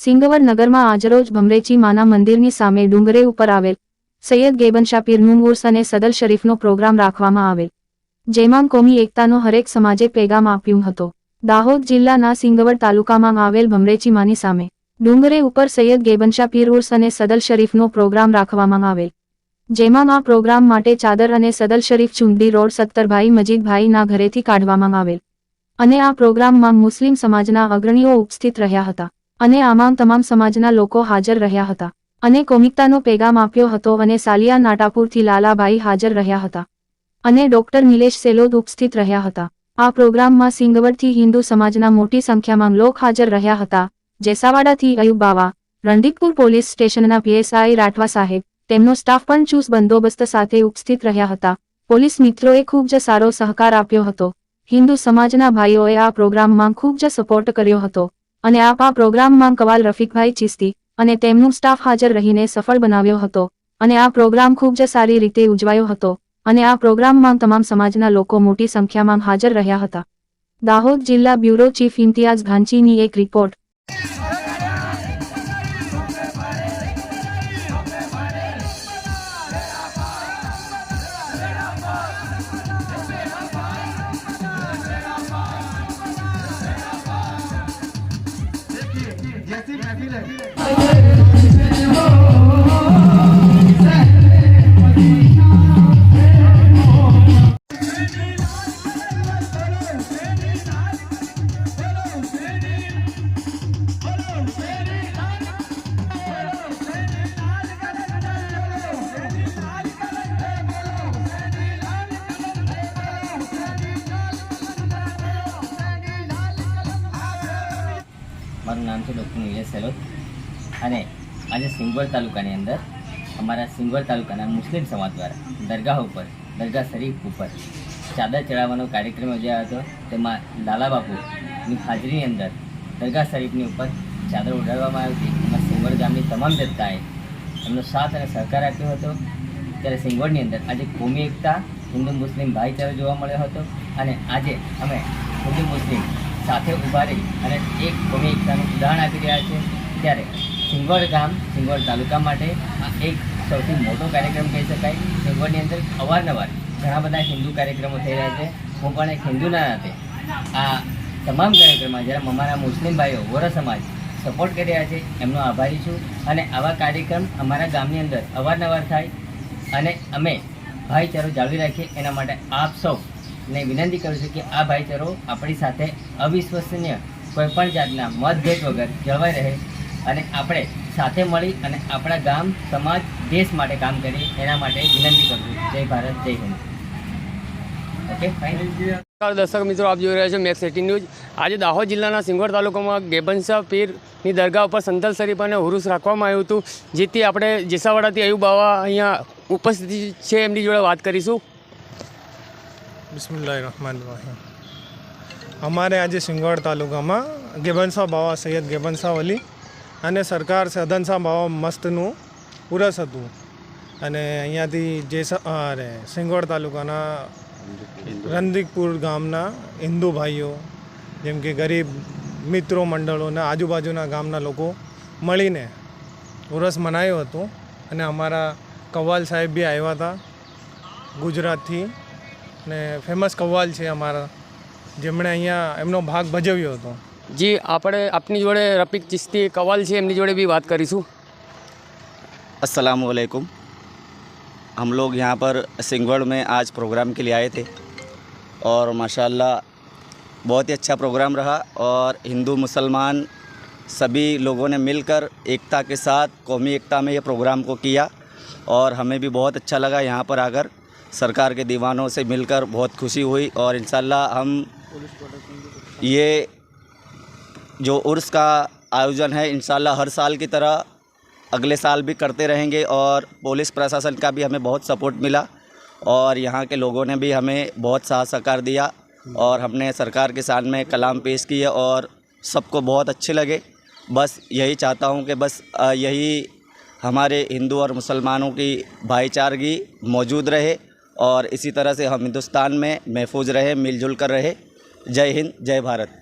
સિંગવડ નગરમાં આજરોજ ભમરેચી માના મંદિરની સામે ડુંગરે ઉપર આવેલ સૈયદ ગેબનશા પીરનું ઉર્સ અને સદલ શરીફનો પ્રોગ્રામ રાખવામાં આવેલ, જેમાં કોમી એકતાનો હરેક સમાજે પેગામ આપ્યું હતો। દાહોદ જિલ્લાના સિંગવડ તાલુકામાં આવેલ ભમરેચી માની સામે ડુંગરે ઉપર સૈયદ ગેબનશા પીર ઉર્સ અને સદલ શરીફનો પ્રોગ્રામ રાખવામાં આવેલ, જેમાં આ પ્રોગ્રામ માટે ચાદર અને સદલ શરીફ ચુંડી રોડ સત્તરભાઈ મજીદભાઈના ઘરેથી કાઢવામાં આવેલ અને આ પ્રોગ્રામમાં મુસ્લિમ સમાજના અગ્રણીઓ ઉપસ્થિત રહ્યા હતા અને આમાં તમામ સમાજના લોકો હાજર રહ્યા હતા અને કોમિકતાનો પેગામ આપ્યો હતો અને સાલિયા નાટાપુરથી લાલાભાઈ હાજર રહ્યા હતા અને ડોક્ટર નિલેશ સેલોદ ઉપસ્થિત રહ્યા હતા। આ પ્રોગ્રામમાં સિંગવડથી હિન્દુ સમાજના મોટી સંખ્યામાં લોક હાજર રહ્યા હતા। જેસાવાડાથી અયુબ બાવા, રણદીપપુર પોલીસ સ્ટેશનના પીએસઆઈ રાઠવા સાહેબ, તેમનો સ્ટાફ પણ ચુસ્ત બંદોબસ્ત સાથે ઉપસ્થિત રહ્યા હતા। પોલીસ મિત્રોએ ખૂબ જ સારો સહકાર આપ્યો હતો। હિન્દુ સમાજના ભાઈઓએ આ પ્રોગ્રામમાં ખૂબ જ સપોર્ટ કર્યો હતો અને આ પ્રોગ્રામમાં કવાલ રફીકભાઈ ચિસ્તી અને તેમનું સ્ટાફ હાજર રહીને સફળ બનાવ્યો હતો અને આ પ્રોગ્રામ ખૂબ જ સારી રીતે ઉજવાયો હતો અને આ પ્રોગ્રામમાં તમામ સમાજના લોકો મોટી સંખ્યામાં હાજર રહ્યા હતા। દાહોદ જિલ્લા બ્યુરો ચીફ ઇમ્તિયાઝ ઘાંચીની એક રિપોર્ટ। મારું નામ છે ડૉક્ટર નિલેશ સેલોદ અને આજે સિંગવડ તાલુકાની અંદર અમારા સિંગવડ તાલુકાના મુસ્લિમ સમાજ દ્વારા દરગાહ શરીફ ઉપર ચાદર ચડાવવાનો કાર્યક્રમ યોજાયો હતો। તેમાં લાલા બાપુની હાજરીની અંદર દરગાહ શરીફની ઉપર ચાદર ઉડાડવામાં આવી હતી। એમાં સિંગવડ ગામની તમામ જનતાએ એમનો સાથ અને સહકાર આપ્યો હતો। ત્યારે સિંગવડની અંદર આજે કોમી એકતા, હિન્દુ મુસ્લિમ ભાઈચારો જોવા મળ્યો હતો અને આજે અમે હિન્દુ મુસ્લિમ સાથે ઊભા રહી અને એક કોમી એકતાનું ઉદાહરણ આપી રહ્યા છે। ત્યારે સિંગવડ ગામ, સિંગવડ તાલુકા માટે આ એક સૌથી મોટો કાર્યક્રમ કહી શકાય। સિંગવડની અંદર અવારનવાર ઘણા બધા હિન્દુ કાર્યક્રમો થઈ રહ્યા છે। હું પણ એક હિન્દુના નાતે આ તમામ કાર્યક્રમમાં જ્યારે અમારા મુસ્લિમ ભાઈઓ વોરા સમાજ સપોર્ટ કરી રહ્યા છે એમનો આભારી છું અને આવા કાર્યક્રમ અમારા ગામની અંદર અવારનવાર થાય અને અમે ભાઈચારો જાળવી રાખીએ એના માટે આપ સૌ ને વિનંતી કરું છું કે આ ભાઈચારો આપણી સાથે અવિશ્વસનીય કોઈપણ જાતના મતભેદ વગર જળવાઈ રહે અને આપણે સાથે મળી અને આપણા ગામ, સમાજ, દેશ માટે કામ કરીએ એના માટે વિનંતી કરું છું। જય ભારત, જય હિન્દ। Okay, fine. દર્શક મિત્રો, આપ જોઈ રહ્યા છો મેક્સ 18 ન્યૂઝ। આજે દાહોદ જિલ્લાના સિંગવડ તાલુકામાં ગેબનશા પીરની દરગાહ ઉપર સંતલ શરીફ અને ઉરુસ રાખવામાં આવ્યું હતું, જેથી આપણે જેસાવાડાથી અયુબ બાવા અહીંયા ઉપસ્થિત છે, એમની જોડે વાત કરીશું। બિસ્મિલ્લાહિર્રહમાનિર્રહીમ। हमारे आज सिंगवड तालुकाમાં ગેબનશા બાવા, સૈયદ ગેબનશા વલી અને સરકાર સદનશા બાવા મસ્તનું ઉરસ હતું અને અહીંયાથી સિંગવડ તાલુકાના રણદીપપુર ગામના હિન્દુ ભાઈઓ જેમ કે ગરીબ મિત્રો મંડળોના આજુબાજુના ગામના લોકો મળીને ઉરસ મનાવ્યો હતો અને અમારા કવ્વાલ સાહેબ બી આવ્યા હતા ગુજરાતથી ને ફેમસ કવ્વાલ છે અમારા, જેમણે અહીંયા એમનો ભાગ ભજવ્યો હતો। જી, આપણે આપની જોડે રફીક ચિસ્તી કવ્વાલ છે, એમની જોડે બી વાત કરીશું। अस्सलाम वालेकुम। हम लोग यहाँ पर सिंगवड में आज प्रोग्राम के लिए आए थे और माशाल्लाह बहुत ही अच्छा प्रोग्राम रहा और हिंदू मुसलमान सभी लोगों ने मिलकर एकता के साथ कौमी एकता में ये प्रोग्राम को किया और हमें भी बहुत अच्छा लगा यहाँ पर आकर। सरकार के दीवानों से मिलकर बहुत खुशी हुई और इंशाल्लाह हम ये जो उर्स का आयोजन है इंशाल्लाह हर साल की तरह अगले साल भी करते रहेंगे और पुलिस प्रशासन का भी हमें बहुत सपोर्ट मिला और यहाँ के लोगों ने भी हमें बहुत साथ सहकार दिया और हमने सरकार के सामने कलाम पेश किए और सबको बहुत अच्छे लगे। बस यही चाहता हूँ कि बस यही हमारे हिंदू और मुसलमानों की भाईचारगी मौजूद रहे और इसी तरह से हम हिंदुस्तान में महफूज रहे, मिलजुल कर रहे। जय हिंद, जय भारत।